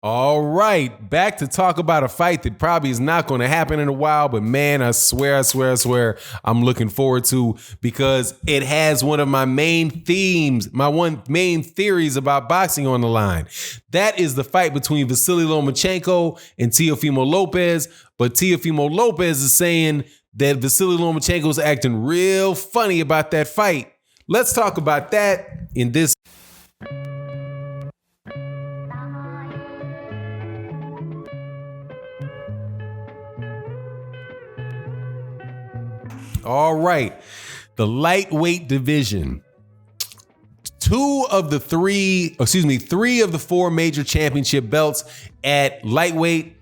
All right, back to talk about a fight that probably is not going to happen in a while, but man, I swear, I'm looking forward to, because it has one of my main themes, main theories about boxing on the line. That is the fight between Vasily Lomachenko and Teofimo Lopez, but Teofimo Lopez is saying that Vasily Lomachenko is acting real funny about that fight. Let's talk about that in this. All right, the lightweight division. Three of the four major championship belts at lightweight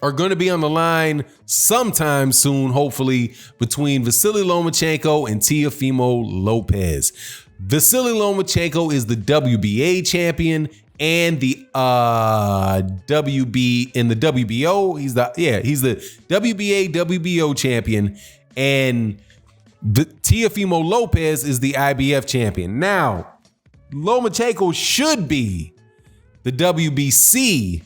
are going to be on the line sometime soon, hopefully, between Vasily Lomachenko and Teofimo Lopez. Vasily Lomachenko is the WBA champion and the WBO. He's the WBA WBO champion, and Teofimo Lopez is the IBF champion. Now, Lomachenko should be the WBC,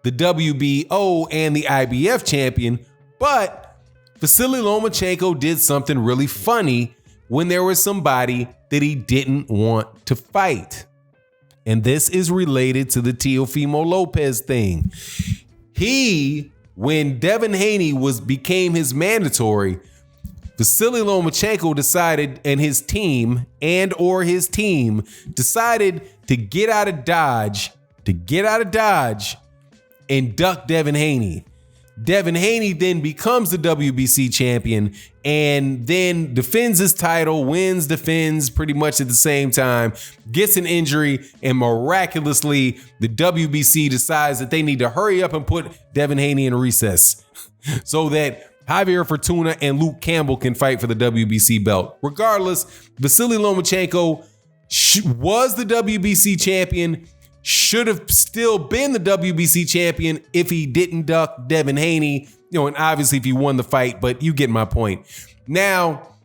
the WBO, and the IBF champion, but Vasily Lomachenko did something really funny when there was somebody that he didn't want to fight. And this is related to the Teofimo Lopez thing. When Devin Haney became his mandatory, Vasily Lomachenko decided, and his team decided to get out of Dodge and duck Devin Haney. Devin Haney then becomes the WBC champion and then defends his title, defends pretty much at the same time, gets an injury, and miraculously the WBC decides that they need to hurry up and put Devin Haney in recess so that Javier Fortuna and Luke Campbell can fight for the WBC belt. Regardless, Vasily Lomachenko was the WBC champion, should have still been the WBC champion if he didn't duck Devin Haney, and obviously if he won the fight, but you get my point. Now,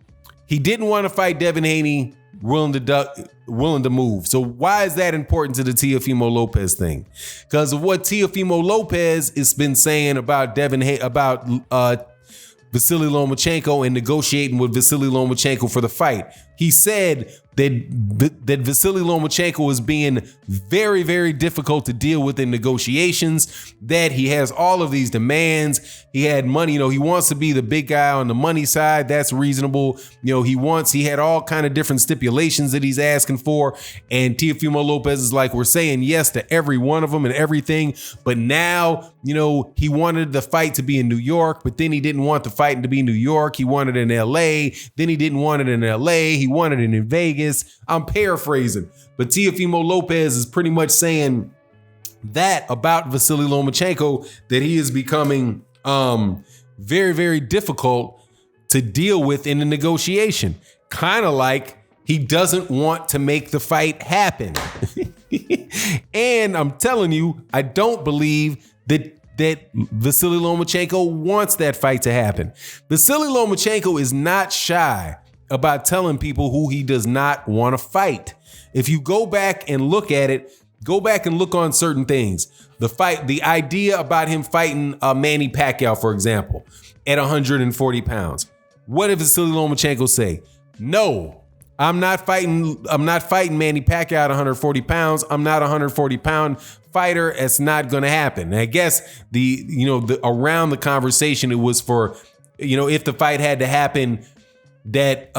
he didn't want to fight Devin Haney, willing to move. So why is that important to the Teofimo Lopez thing? Because of what Teofimo Lopez has been saying about Vasily Lomachenko and negotiating with Vasily Lomachenko for the fight. He said that Vasily Lomachenko is being very, very difficult to deal with in negotiations, that he has all of these demands. He had money, he wants to be the big guy on the money side. That's reasonable. He had all kind of different stipulations that he's asking for. And Teofimo Lopez is like, we're saying yes to every one of them and everything. But now, he wanted the fight to be in New York, but then he didn't want the fight to be in New York. He wanted it in LA. Then he didn't want it in LA. He wanted it in Vegas. I'm paraphrasing, but Teofimo Lopez is pretty much saying that about Vasily Lomachenko, that he is becoming very, very difficult to deal with in the negotiation. Kind of like he doesn't want to make the fight happen. And I'm telling you, I don't believe that Vasily Lomachenko wants that fight to happen. Vasily Lomachenko is not shy about telling people who he does not want to fight. If you go back and look at it, go back and look on certain things. The idea about him fighting Manny Pacquiao, for example, at 140 pounds. What did Vasily Lomachenko say? No, I'm not fighting Manny Pacquiao at 140 pounds. I'm not a 140-pound fighter. It's not going to happen. And I guess around the conversation, it was for, if the fight had to happen, that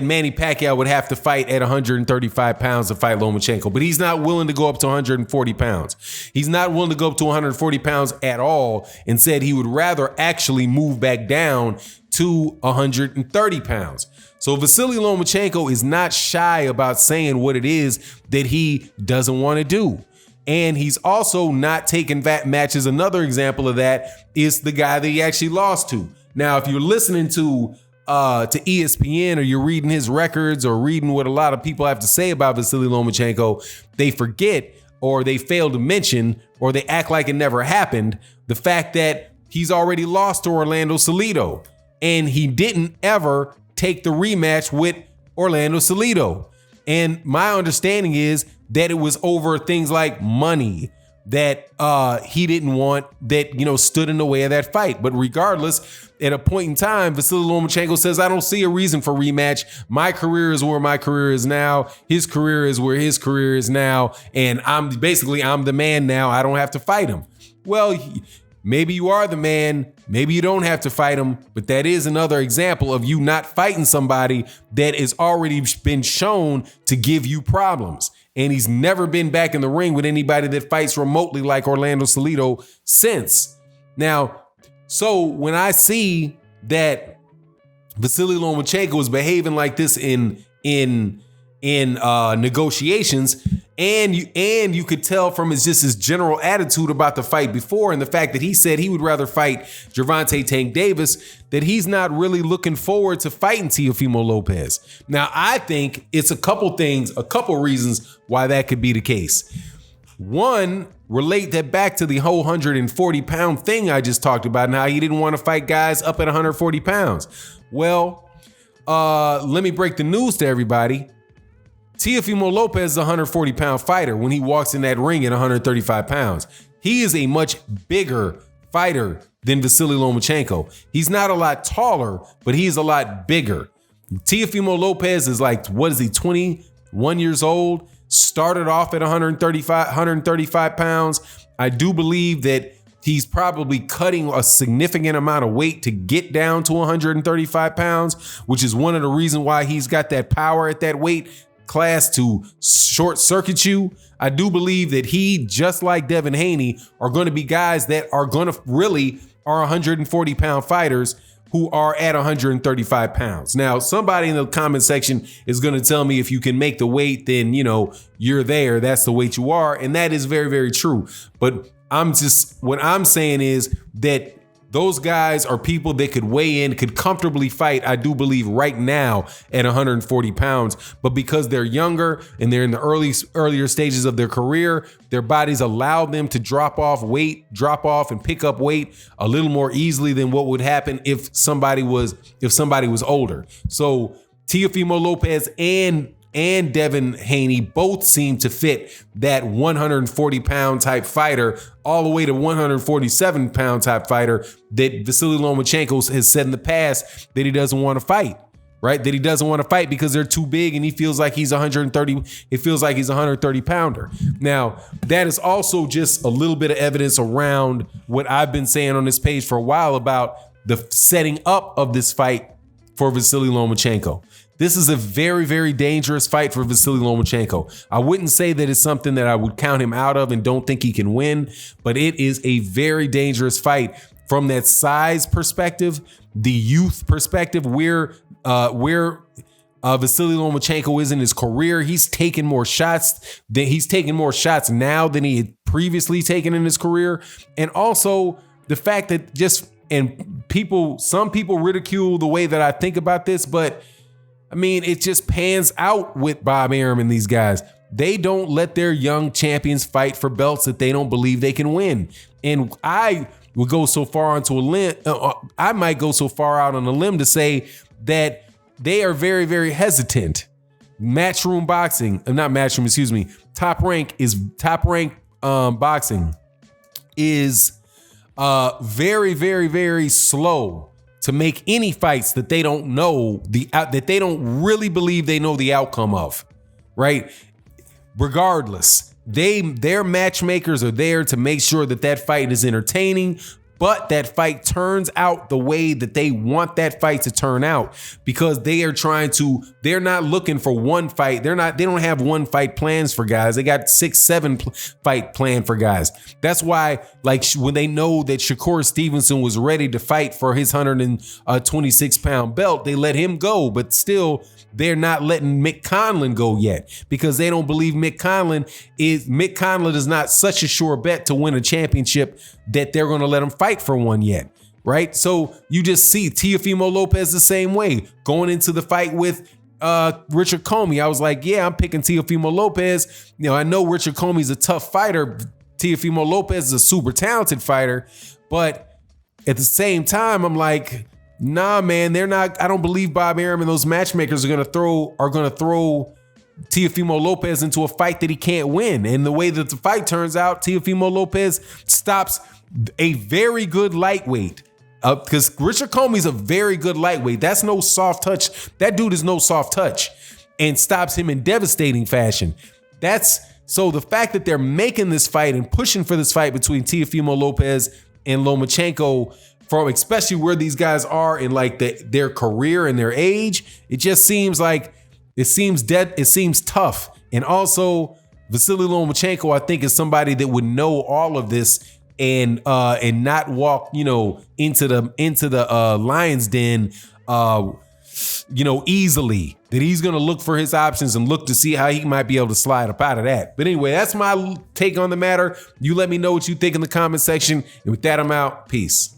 Manny Pacquiao would have to fight at 135 pounds to fight Lomachenko, but he's not willing to go up to 140 pounds. He's not willing to go up to 140 pounds at all, and said he would rather actually move back down to 130 pounds. So Vasily Lomachenko is not shy about saying what it is that he doesn't want to do. And he's also not taking matches. Another example of that is the guy that he actually lost to. Now, if you're listening to ESPN, or you're reading his records, or reading what a lot of people have to say about Vasily Lomachenko, they forget, or they fail to mention, or they act like it never happened, the fact that he's already lost to Orlando Salido, and he didn't ever take the rematch with Orlando Salido. And my understanding is that it was over things like money that he didn't want, that, you know, stood in the way of that fight. But regardless, at a point in time, Vasily Lomachenko says, I don't see a reason for rematch. My career is where my career is now. His career is where his career is now. And I'm the man now. I don't have to fight him. Well, maybe you are the man. Maybe you don't have to fight him. But that is another example of you not fighting somebody that has already been shown to give you problems. And he's never been back in the ring with anybody that fights remotely like Orlando Salido since. Now, so when I see that Vasily Lomachenko is behaving like this in negotiations, and you could tell from his general attitude about the fight before, and the fact that he said he would rather fight Gervonta Tank Davis, that he's not really looking forward to fighting Teofimo Lopez. Now, I think it's a couple reasons why that could be the case. One, relate that back to the whole 140-pound thing I just talked about, and how he didn't want to fight guys up at 140 pounds. Well, let me break the news to everybody. Teofimo Lopez is a 140-pound fighter when he walks in that ring at 135 pounds. He is a much bigger fighter than Vasily Lomachenko. He's not a lot taller, but he's a lot bigger. Teofimo Lopez is like, what is he, 21 years old? Started off at 135 pounds. I do believe that he's probably cutting a significant amount of weight to get down to 135 pounds, which is one of the reasons why he's got that power at that weight class to short circuit you. I do believe that he, just like Devin Haney, are going to be guys that are going to really are 140-pound fighters who are at 135 pounds. Now, somebody in the comment section is going to tell me if you can make the weight, then, you know, you're there. That's the weight you are. And that is very, very true. But what I'm saying is that those guys are people that could weigh in, could comfortably fight, I do believe, right now at 140 pounds. But because they're younger and they're in the earlier stages of their career, their bodies allow them to drop off and pick up weight a little more easily than what would happen if somebody was older. So Teofimo Lopez and Devin Haney both seem to fit that 140-pound type fighter all the way to 147-pound type fighter that Vasily Lomachenko has said in the past that he doesn't want to fight, right? That he doesn't want to fight because they're too big and he feels like he's 130. It feels like he's a 130-pounder. Now, that is also just a little bit of evidence around what I've been saying on this page for a while about the setting up of this fight for Vasily Lomachenko. This is a very, very dangerous fight for Vasily Lomachenko. I wouldn't say that it's something that I would count him out of and don't think he can win, but it is a very dangerous fight from that size perspective, the youth perspective, where Vasily Lomachenko is in his career. He's taken more shots now than he had previously taken in his career. And also the fact that some people ridicule the way that I think about this, but I mean, it just pans out with Bob Arum and these guys. They don't let their young champions fight for belts that they don't believe they can win. And I would go so far onto a limb. I might go so far out on a limb to say that they are very, very hesitant. Top rank boxing is very, very, very slow to make any fights that they don't know that they don't really believe they know the outcome of, right? Regardless, their matchmakers are there to make sure that fight is entertaining, but that fight turns out the way that they want that fight to turn out, because they're not looking for one fight. They don't have one fight plans for guys. They got 6-7 fight plan for guys. That's why, like, when they know that Shakur Stevenson was ready to fight for his 126-pound belt, they let him go, but still they're not letting Mick Conlan go yet, because they don't believe Mick Conlan is not such a sure bet to win a championship that they're going to let him fight for one yet, right? So you just see Teofimo Lopez the same way. Going into the fight with Richard Comey, I was like, yeah, I'm picking Teofimo Lopez. You know, I know Richard Comey's a tough fighter. Teofimo Lopez is a super talented fighter, but at the same time, I'm like, nah, man, they're not. I don't believe Bob Arum and those matchmakers are gonna throw Teofimo Lopez into a fight that he can't win. And the way that the fight turns out, Teofimo Lopez stops a very good lightweight. Because Richard Comey's a very good lightweight. That's no soft touch. That dude is no soft touch, and stops him in devastating fashion. So the fact that they're making this fight and pushing for this fight between Teofimo Lopez and Lomachenko, from especially where these guys are in like their career and their age, it just seems like it seems tough. And also Vasily Lomachenko, I think, is somebody that would know all of this and not walk, into the lion's den, easily. That he's gonna look for his options and look to see how he might be able to slide up out of that. But anyway, that's my take on the matter. You let me know what you think in the comment section. And with that, I'm out. Peace.